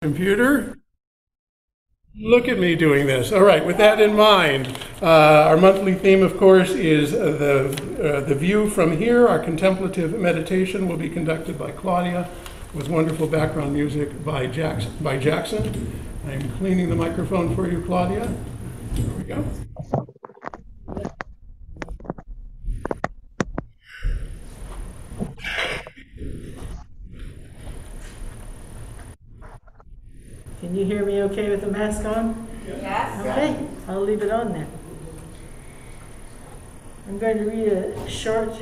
Computer. Look at me doing this. All right, with that in mind, our monthly theme, of course, is the view from here. Our contemplative meditation will be conducted by Claudia with wonderful background music by Jackson. I'm cleaning the microphone for you, Claudia. There we go. Can you hear me okay with the mask on? Yes. Okay, I'll leave it on then. I'm going to read a short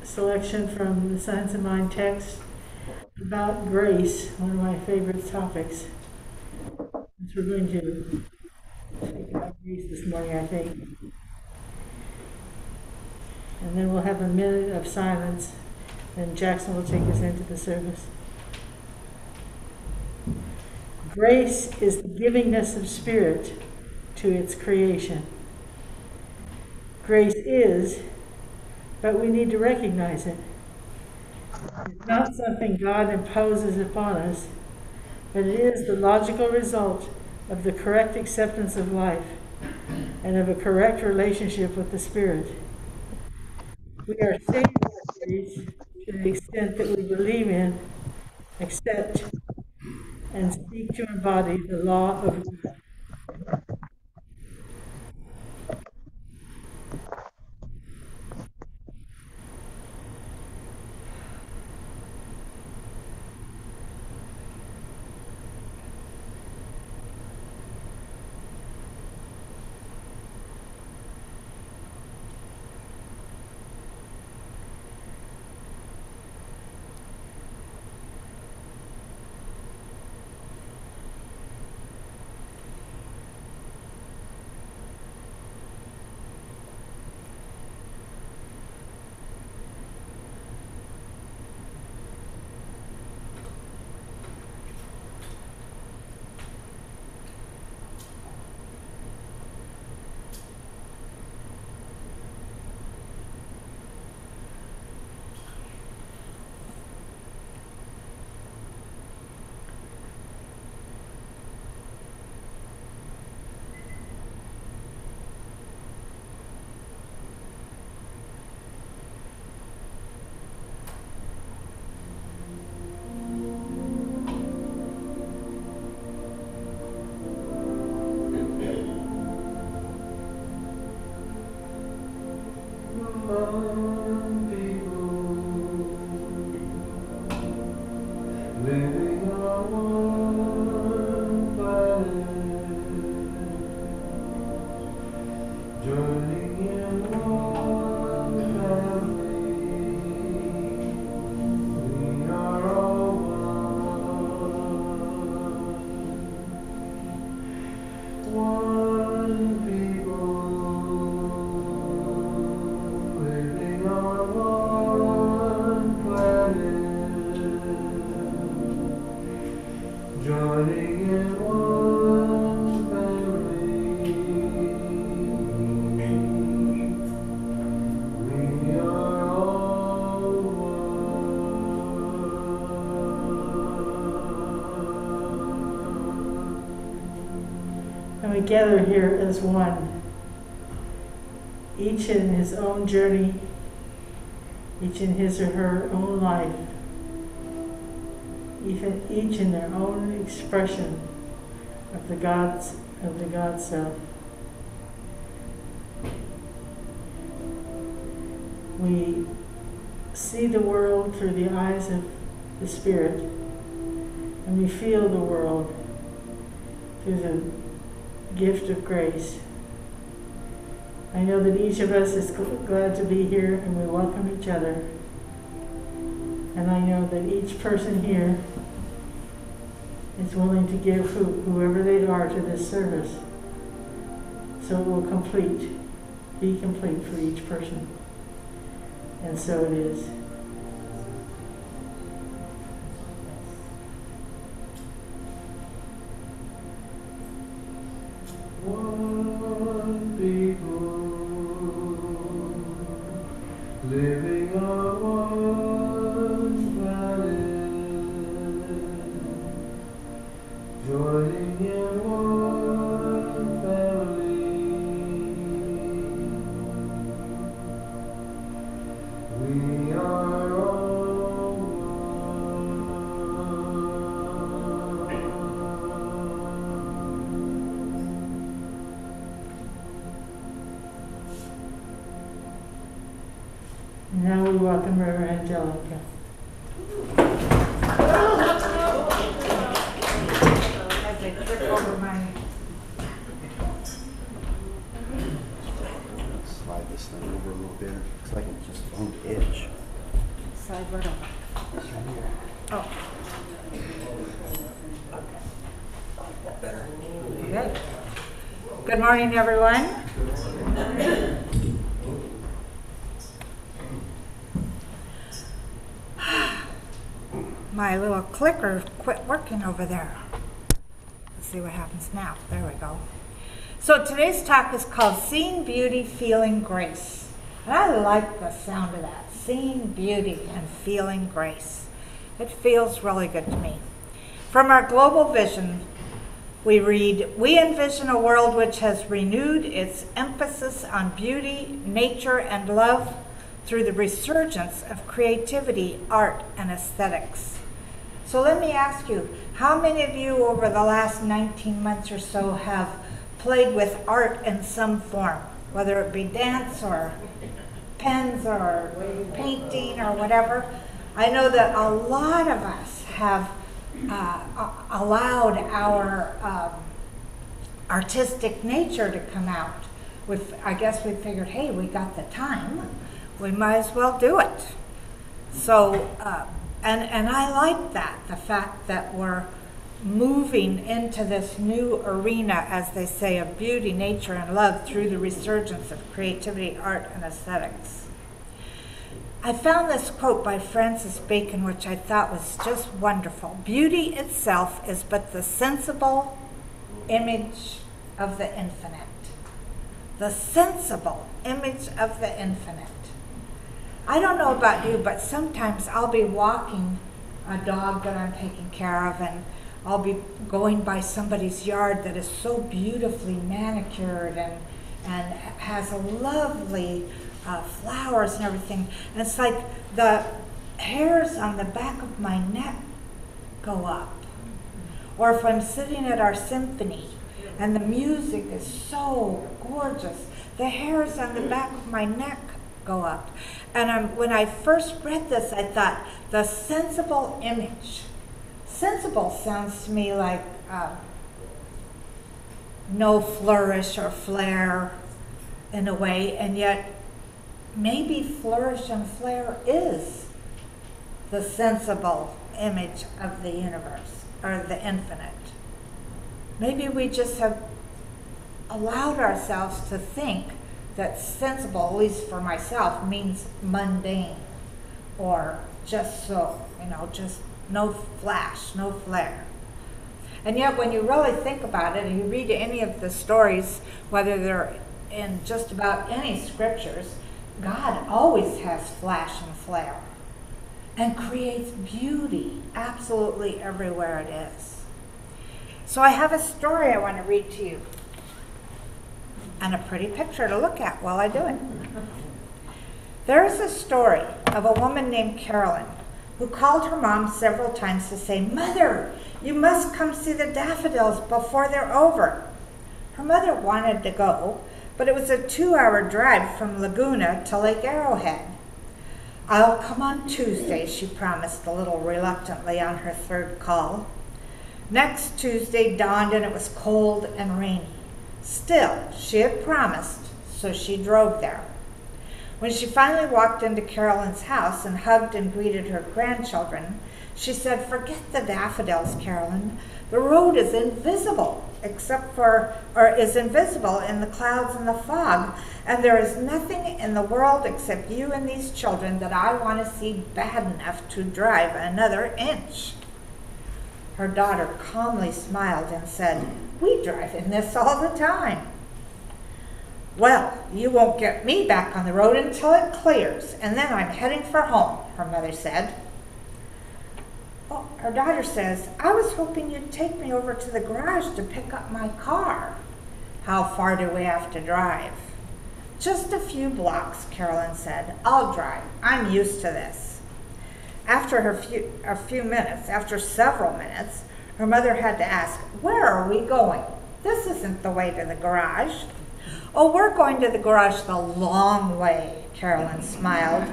selection from the Science of Mind text about grace, one of my favorite topics. We're going to take about grace this morning, I think. And then we'll have a minute of silence, and Jackson will take us into the service. Grace is the givingness of spirit to its creation. Grace is, but we need to recognize it. It's not something God imposes upon us, but it is the logical result of the correct acceptance of life and of a correct relationship with the Spirit. We are saved by grace to the extent that we believe in, accept, and seek to embody the law of God. We gather here as one, each in his own journey, each in his or her own life, each in their own expression of the God self. We see the world through the eyes of the Spirit, and we feel the world through the gift of grace. I know that each of us is glad to be here, and we welcome each other. And I know that each person here is willing to give whoever they are to this service, so it will be complete for each person. And so it is. One people living on one planet, joining in one family. We are all And now we welcome Rev Angelica. As I trip over my Slide this thing over a little bit. Looks like it's just on the edge. side right over. It's right here. Oh, Better. good. Good morning, everyone. My little clicker quit working over there. Let's see what happens now. There we go. So today's talk is called Seeing Beauty, Feeling Grace. And I like the sound of that. Seeing beauty and feeling grace. It feels really good to me. From our global vision, we read, we envision a world which has renewed its emphasis on beauty, nature, and love through the resurgence of creativity, art, and aesthetics. So let me ask you, how many of you over the last 19 months or so have played with art in some form, whether it be dance or pens or painting or whatever? I know that a lot of us have allowed our artistic nature to come out. I guess we figured, hey, we got the time, we might as well do it. So, and I like that, the fact that we're moving into this new arena, as they say, of beauty, nature, and love through the resurgence of creativity, art, and aesthetics. I found this quote by Francis Bacon, which I thought was just wonderful. Beauty itself is but the sensible image of the infinite. The sensible image of the infinite. I don't know about you, but sometimes I'll be walking a dog that I'm taking care of, and I'll be going by somebody's yard that is so beautifully manicured and has a lovely flowers and everything. And it's like the hairs on the back of my neck go up. Or if I'm sitting at our symphony and the music is so gorgeous, the hairs on the back of my neck go up. And when I first read this, I thought, the sensible image. Sensible sounds to me like no flourish or flare in a way, and yet maybe flourish and flare is the sensible image of the universe, or the infinite. Maybe we just have allowed ourselves to think that sensible, at least for myself, means mundane, or just so, just no flash, no flare. And yet when you really think about it, and you read any of the stories, whether they're in just about any scriptures, God always has flash and flare and creates beauty absolutely everywhere it is. So I have a story I want to read to you, and a pretty picture to look at while I do it. There's a story of a woman named Carolyn who called her mom several times to say, "Mother, you must come see the daffodils before they're over." Her mother wanted to go, but it was a 2-hour drive from Laguna to Lake Arrowhead. "I'll come on Tuesday," she promised a little reluctantly on her third call. Next Tuesday dawned and it was cold and rainy. Still, she had promised, so she drove there. When she finally walked into Carolyn's house and hugged and greeted her grandchildren, she said, "Forget the daffodils, Carolyn. The road is invisible is invisible in the clouds and the fog, and there is nothing in the world except you and these children that I want to see bad enough to drive another inch." Her daughter calmly smiled and said, "We drive in this all the time." "Well, you won't get me back on the road until it clears, and then I'm heading for home," her mother said. "Oh, Her daughter says, I was hoping you'd take me over to the garage to pick up my car. How far do we have to drive? Just a few blocks, Carolyn said. I'll drive. I'm used to this. After several minutes, her mother had to ask, where are we going? This isn't the way to the garage. Oh, we're going to the garage the long way, Carolyn smiled,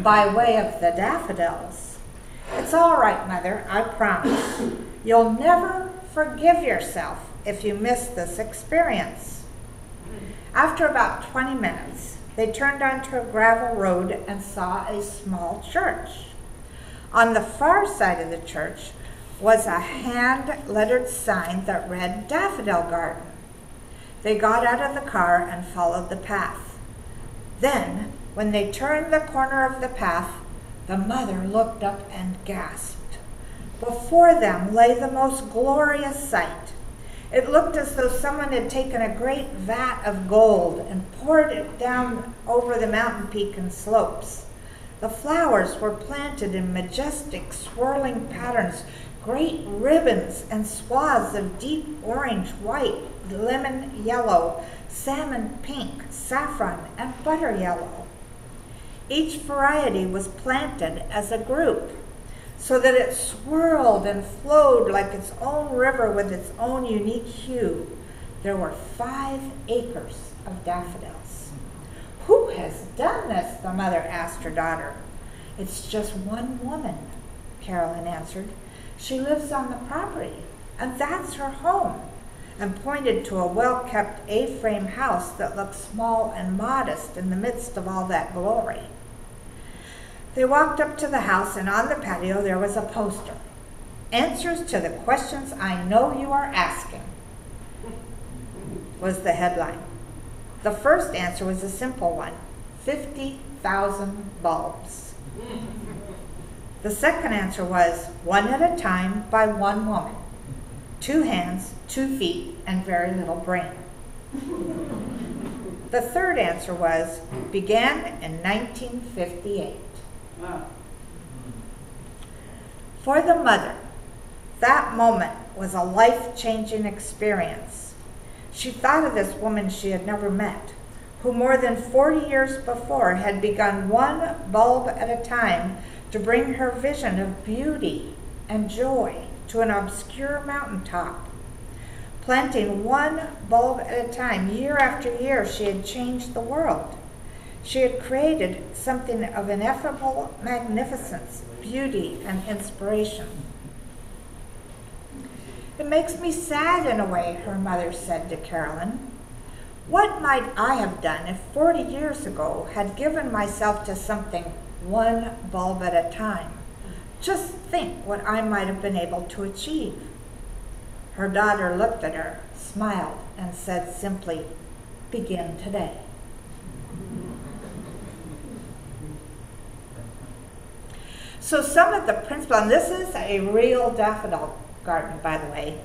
by way of the daffodils. It's all right, Mother, I promise. You'll never forgive yourself if you miss this experience. After about 20 minutes, they turned onto a gravel road and saw a small church. On the far side of the church was a hand-lettered sign that read Daffodil Garden. They got out of the car and followed the path. Then, when they turned the corner of the path, the mother looked up and gasped. Before them lay the most glorious sight. It looked as though someone had taken a great vat of gold and poured it down over the mountain peak and slopes. The flowers were planted in majestic, swirling patterns, great ribbons and swaths of deep orange, white, lemon yellow, salmon pink, saffron, and butter yellow. Each variety was planted as a group, so that it swirled and flowed like its own river with its own unique hue. There were 5 acres of daffodils. Who has done this? The mother asked her daughter. It's just one woman, Carolyn answered. She lives on the property, and that's her home, and pointed to a well-kept A-frame house that looked small and modest in the midst of all that glory. They walked up to the house, and on the patio there was a poster. Answers to the questions I know you are asking, was the headline. The first answer was a simple one, 50,000 bulbs. The second answer was, one at a time by one woman, 2 hands, 2 feet, and very little brain. The third answer was, began in 1958. For the mother, that moment was a life-changing experience. She thought of this woman she had never met, who more than 40 years before had begun one bulb at a time to bring her vision of beauty and joy to an obscure mountaintop. Planting one bulb at a time, year after year, she had changed the world. She had created something of ineffable magnificence, beauty, and inspiration. It makes me sad in a way, her mother said to Carolyn. What might I have done if 40 years ago had given myself to something one bulb at a time? Just think what I might have been able to achieve. Her daughter looked at her, smiled, and said simply, begin today. So some of the principles, and this is a real daffodil garden, by the way,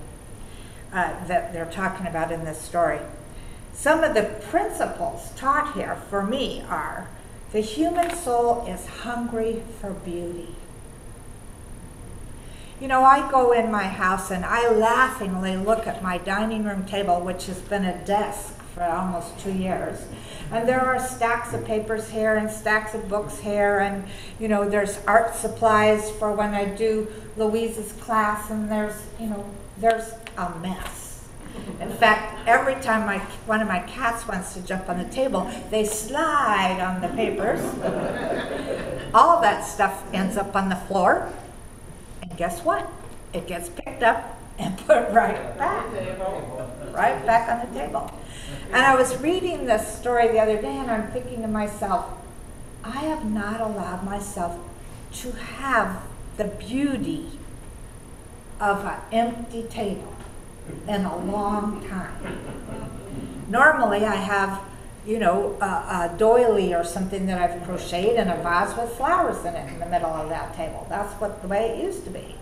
that they're talking about in this story. Some of the principles taught here for me are, the human soul is hungry for beauty. You know, I go in my house and I laughingly look at my dining room table, which has been a desk for almost 2 years. And there are stacks of papers here and stacks of books here, and you know, there's art supplies for when I do Louise's class, and there's a mess. In fact, every time one of my cats wants to jump on the table, they slide on the papers. All that stuff ends up on the floor, and guess what? It gets picked up and put right back on the table. And I was reading this story the other day, and I'm thinking to myself, I have not allowed myself to have the beauty of an empty table in a long time. Normally I have, a doily or something that I've crocheted and a vase with flowers in it in the middle of that table. That's the way it used to be.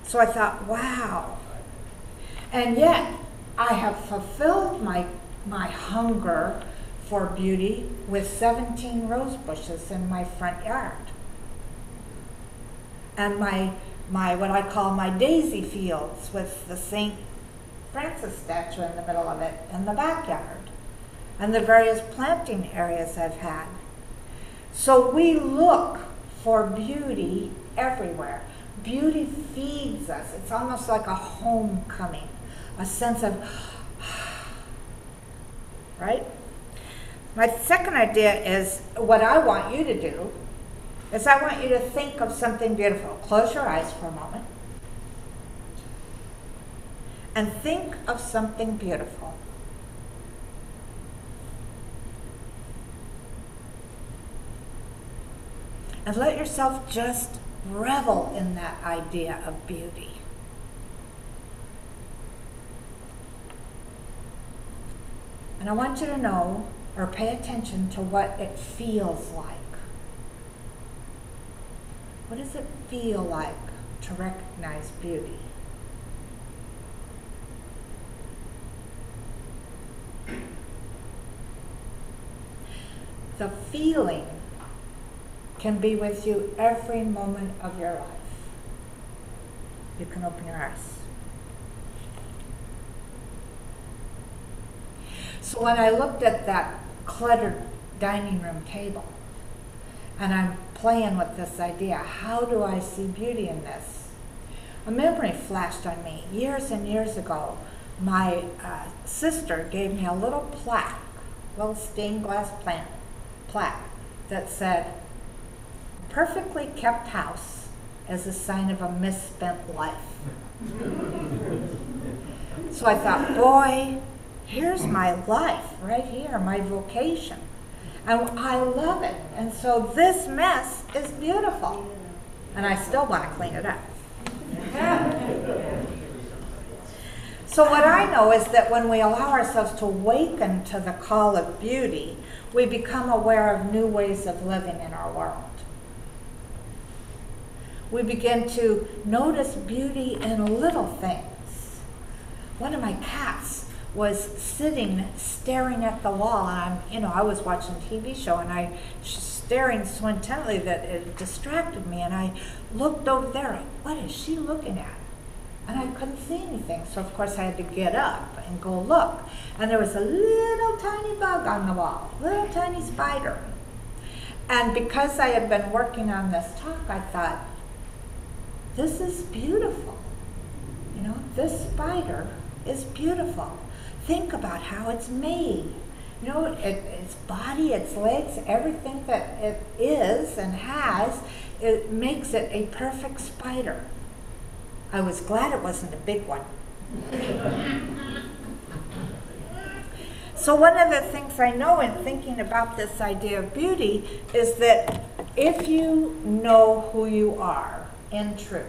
So I thought, wow. And yet, I have fulfilled my hunger for beauty with 17 rose bushes in my front yard. And my what I call my daisy fields with the St. Francis statue in the middle of it in the backyard, and the various planting areas I've had. So we look for beauty everywhere. Beauty feeds us. It's almost like a homecoming, a sense of, right? My second idea is what I want you to do is I want you to think of something beautiful. Close your eyes for a moment. And think of something beautiful. And let yourself just revel in that idea of beauty. And I want you to know or pay attention to what it feels like. What does it feel like to recognize beauty? The feeling can be with you every moment of your life. You can open your eyes. So when I looked at that cluttered dining room table, and I'm playing with this idea, how do I see beauty in this? A memory flashed on me. Years and years ago, my sister gave me a little plaque, a little stained glass plaque that said, "Perfectly kept house as a sign of a misspent life." So I thought, boy, here's my life right here, my vocation. And I love it. And so this mess is beautiful. And I still want to clean it up. So what I know is that when we allow ourselves to awaken to the call of beauty, we become aware of new ways of living in our world. We begin to notice beauty in little things. One of my cats was sitting staring at the wall, and I was watching a TV show, and I was staring so intently that it distracted me, and I looked over there. What is she looking at? And I couldn't see anything, so of course I had to get up and go look. And there was a little tiny bug on the wall, little tiny spider. And because I had been working on this talk, I thought, this is beautiful. This spider is beautiful. Think about how it's made. Its body, its legs, everything that it is and has, it makes it a perfect spider. I was glad it wasn't a big one. So one of the things I know in thinking about this idea of beauty is that if you know who you are in truth,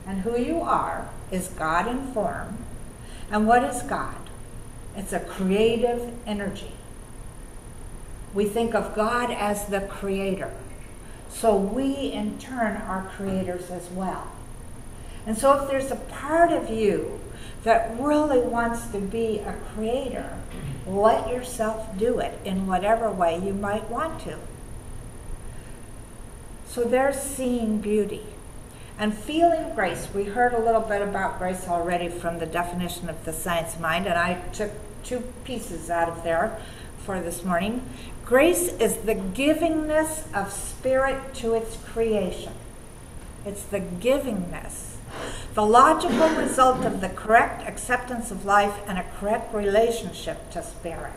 and who you are is God in form, and what is God? It's a creative energy. We think of God as the creator. So we in turn are creators as well. And so if there's a part of you that really wants to be a creator, let yourself do it in whatever way you might want to. So there's seeing beauty. And feeling grace. We heard a little bit about grace already from the definition of the science of mind, and I took 2 pieces out of there for this morning. Grace is the givingness of spirit to its creation. It's the givingness. The logical result of the correct acceptance of life and a correct relationship to spirit.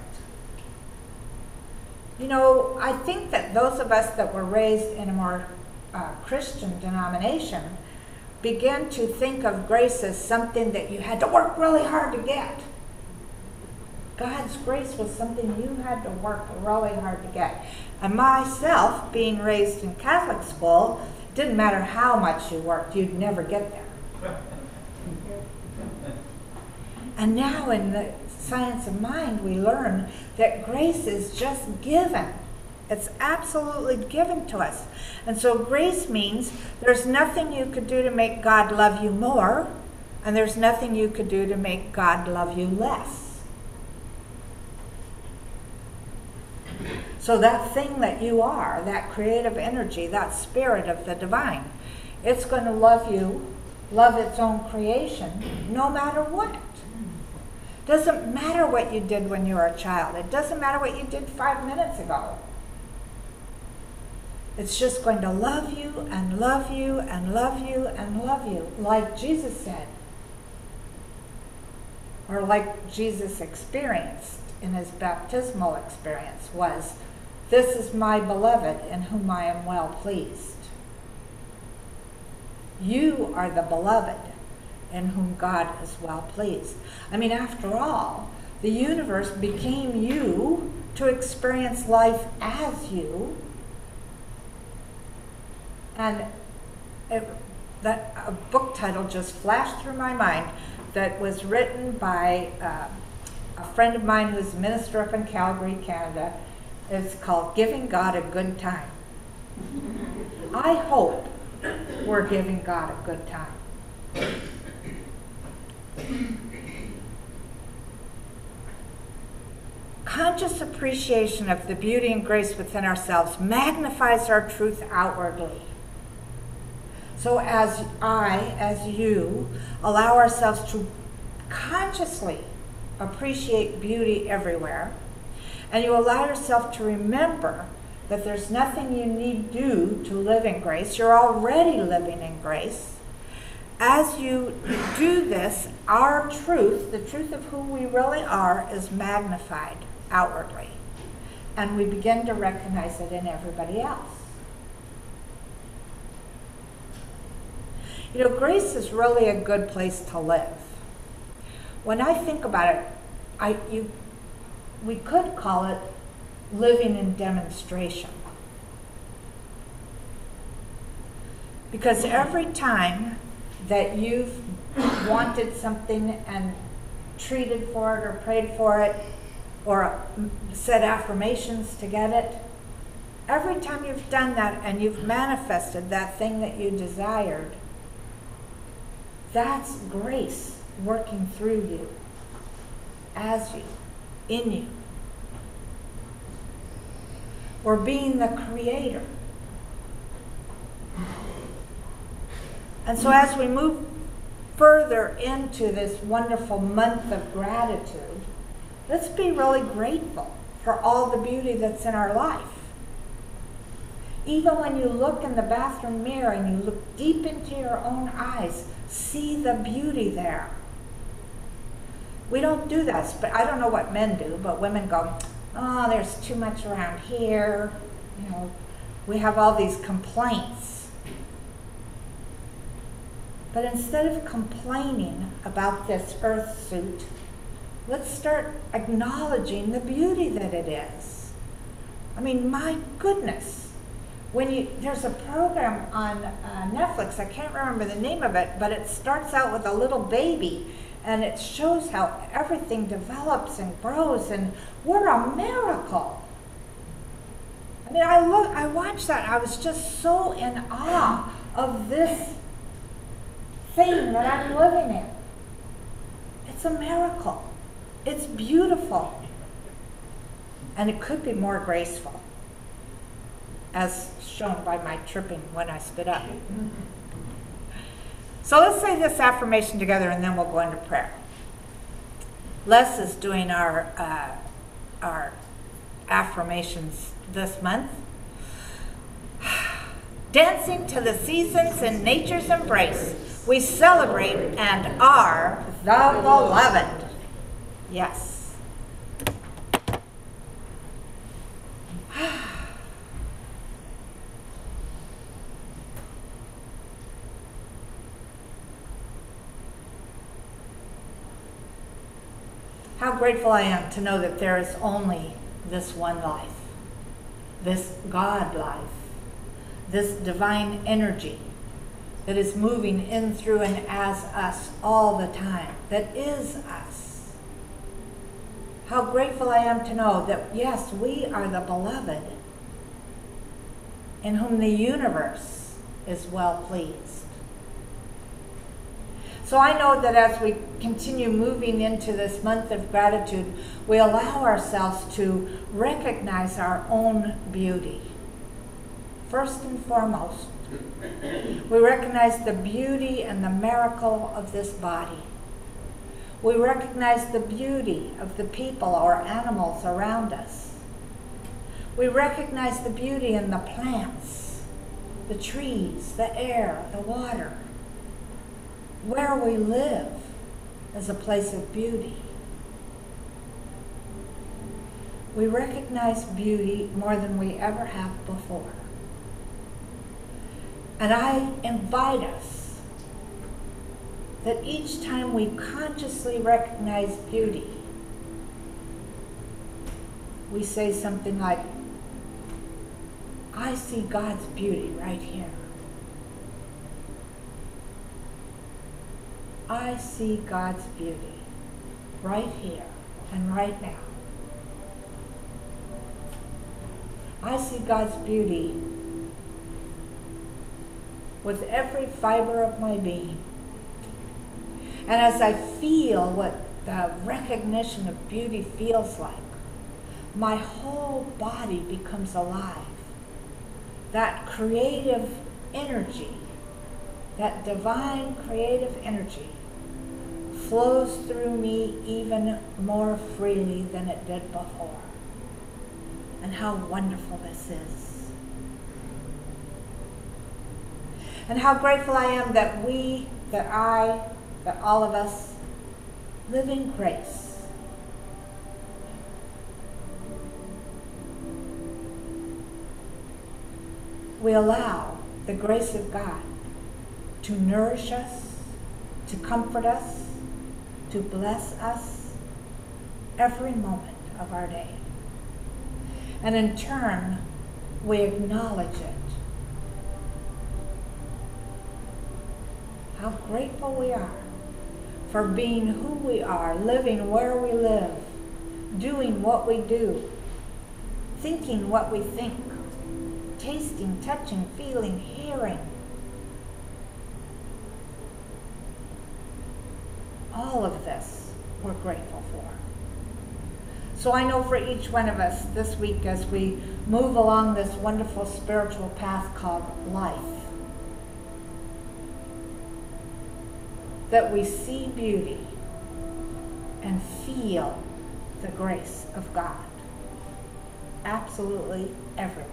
I think that those of us that were raised in a more Christian denomination began to think of grace as something that you had to work really hard to get. God's grace was something you had to work really hard to get. And myself, being raised in Catholic school, didn't matter how much you worked, you'd never get there. And now in the science of mind, we learn that grace is just given. It's absolutely given to us. And so grace means there's nothing you could do to make God love you more, and there's nothing you could do to make God love you less. So that thing that you are, that creative energy, that spirit of the divine, It's going to love you, love its own creation, no matter what. Doesn't matter what you did when you were a child. It doesn't matter what you did 5 minutes ago. It's just going to love you and love you and love you and love you, like Jesus said, or like Jesus experienced in his baptismal experience was, "This is my beloved in whom I am well pleased." You are the beloved in whom God is well pleased. I mean, after all, the universe became you to experience life as you. And a book title just flashed through my mind that was written by a friend of mine who's a minister up in Calgary, Canada. It's called Giving God a Good Time. I hope we're giving God a good time. Conscious appreciation of the beauty and grace within ourselves magnifies our truth outwardly. So as you, allow ourselves to consciously appreciate beauty everywhere, and you allow yourself to remember that there's nothing you need do to live in grace. You're already living in grace. As you do this, our truth, the truth of who we really are, is magnified outwardly. And we begin to recognize it in everybody else. You know, grace is really a good place to live. When I think about it, we could call it living in demonstration. Because every time that you've wanted something and treated for it or prayed for it or said affirmations to get it, every time you've done that and you've manifested that thing that you desired, that's grace working through you, as you, in you. Or being the creator. And so as we move further into this wonderful month of gratitude, let's be really grateful for all the beauty that's in our life. Even when you look in the bathroom mirror and you look deep into your own eyes, see the beauty there. We don't do this, but I don't know what men do, but women go, "Oh, there's too much around here." You know, we have all these complaints. But instead of complaining about this earth suit, let's start acknowledging the beauty that it is. I mean, my goodness. There's a program on Netflix, I can't remember the name of it, but it starts out with a little baby and it shows how everything develops and grows, and we're a miracle. I mean, I watched that and I was just so in awe of this thing that I'm living in. It's a miracle. It's beautiful. And it could be more graceful, as shown by my tripping when I stood up. So let's say this affirmation together and then we'll go into prayer. Les is doing our affirmations this month. Dancing to the seasons in nature's embrace, we celebrate and are the beloved. Yes. How grateful I am to know that there is only this one life, this God life, this divine energy that is moving in, through, and as us all the time, that is us. How grateful I am to know that, yes, we are the beloved in whom the universe is well pleased. So I know that as we continue moving into this month of gratitude, we allow ourselves to recognize our own beauty. First and foremost, We recognize the beauty and the miracle of this body. We recognize the beauty of the people or animals around us. We recognize the beauty in the plants, the trees, the air, the water. Where we live is a place of beauty. We recognize beauty more than we ever have before. And I invite us that each time we consciously recognize beauty, we say something like, I see God's beauty right here. I see God's beauty right here and right now. I see God's beauty with every fiber of my being. And as I feel what the recognition of beauty feels like, my whole body becomes alive. That creative energy, that divine creative energy, flows through me even more freely than it did before. And how wonderful this is. And how grateful I am that that all of us live in grace. We allow the grace of God to nourish us, to comfort us, to bless us every moment of our day. And in turn, we acknowledge it. How grateful we are for being who we are, living where we live, doing what we do, thinking what we think, tasting, touching, feeling, hearing. All of this we're grateful for. So I know for each one of us this week as we move along this wonderful spiritual path called life, that we see beauty and feel the grace of God absolutely everywhere.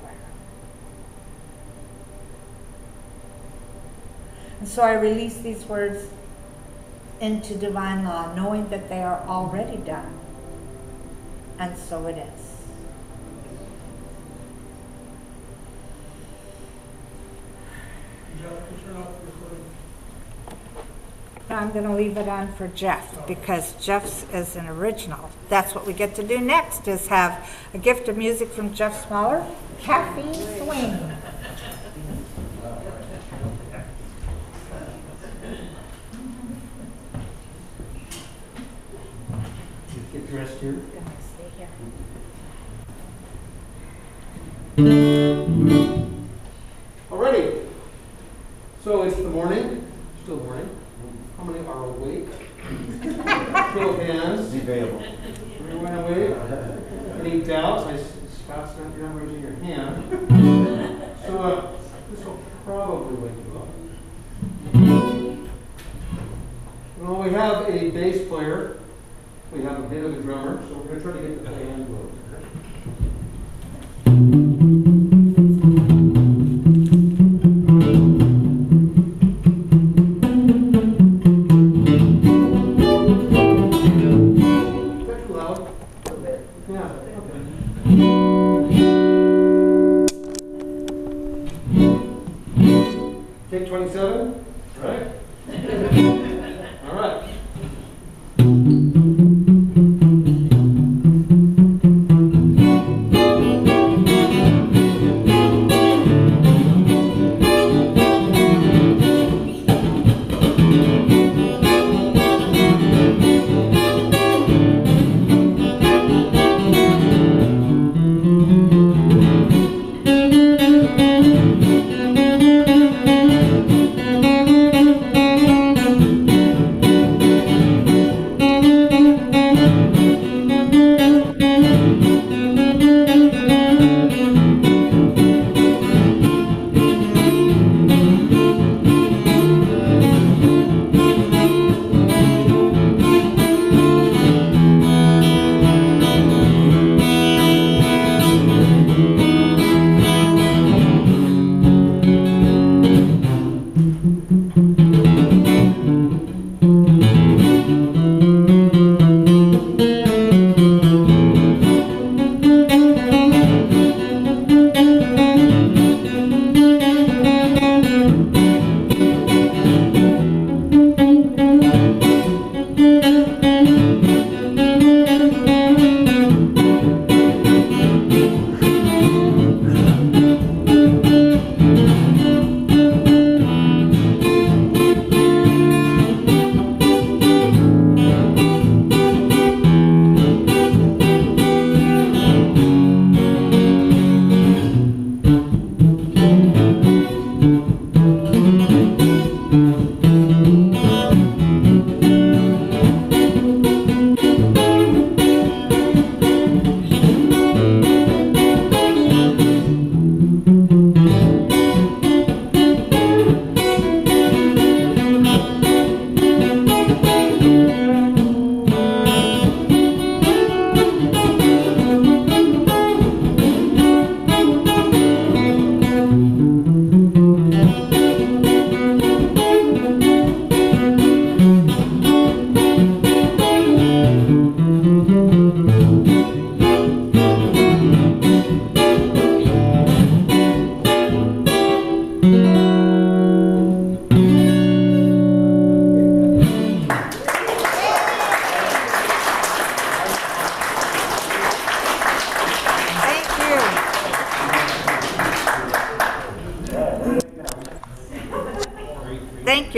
And so I release these words into divine law, knowing that they are already done. And so it is. I'm going to leave it on for Jeff because Jeff's is an original. That's what we get to do next, is have a gift of music from Jeff Smoller, Caffeine Swing. Get dressed here. Alrighty. So it's the morning. Still morning. How many are awake? Show of hands. Available. Everyone awake? Any doubts? Scott's not raising your hand. So this will probably wake you up. Well, we have a bass player. We have a bit of a drummer, so we're going to try to get the band moved. Take 27, right? All right.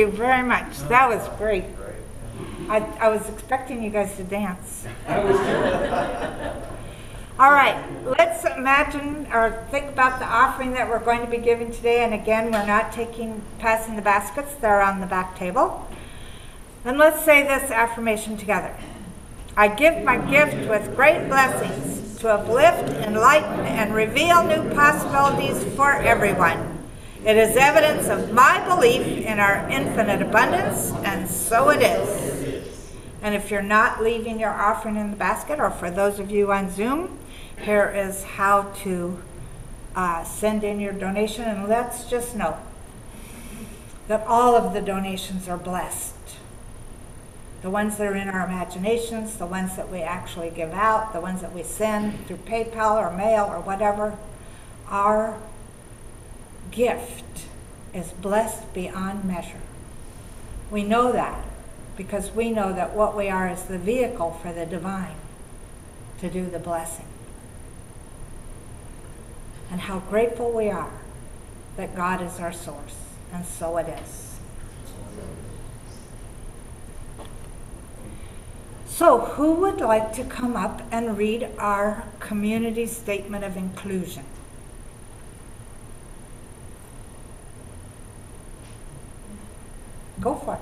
you very much. That was great. I was expecting you guys to dance. All right, let's imagine or think about the offering that we're going to be giving today. And again, we're not passing the baskets. They're on the back table. And let's say this affirmation together. I give my gift with great blessings to uplift, enlighten, and reveal new possibilities for everyone. It is evidence of my belief in our infinite abundance, and so it is. And if you're not leaving your offering in the basket, or for those of you on Zoom, here is how to send in your donation. And let's just know that all of the donations are blessed. The ones that are in our imaginations, the ones that we actually give out, the ones that we send through PayPal or mail or whatever, our gift is blessed beyond measure. We know that because we know that what we are is the vehicle for the divine to do the blessing. And how grateful we are that God is our source, and so it is. So, who would like to come up and read our community statement of inclusion? Go for it.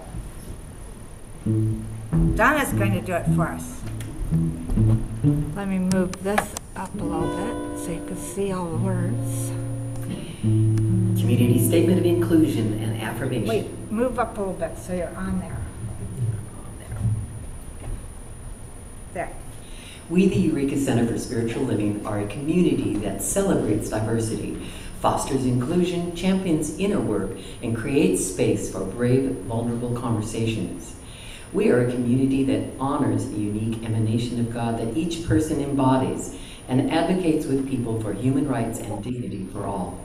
Donna's going to do it for us. Let me move this up a little bit so you can see all the words. Community Statement of Inclusion and Affirmation. Wait, move up a little bit so you're on there. There. We, the Eureka Center for Spiritual Living, are a community that celebrates diversity, fosters inclusion, champions inner work, and creates space for brave, vulnerable conversations. We are a community that honors the unique emanation of God that each person embodies and advocates with people for human rights and dignity for all.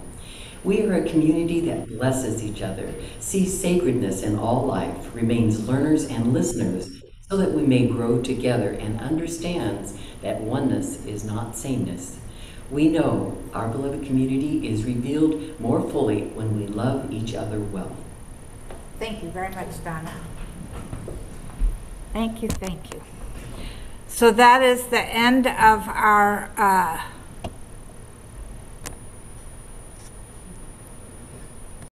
We are a community that blesses each other, sees sacredness in all life, remains learners and listeners, so that we may grow together, and understands that oneness is not sameness. We know our beloved community is revealed more fully when we love each other well. Thank you very much, Donna. Thank you, thank you. So that is the end of our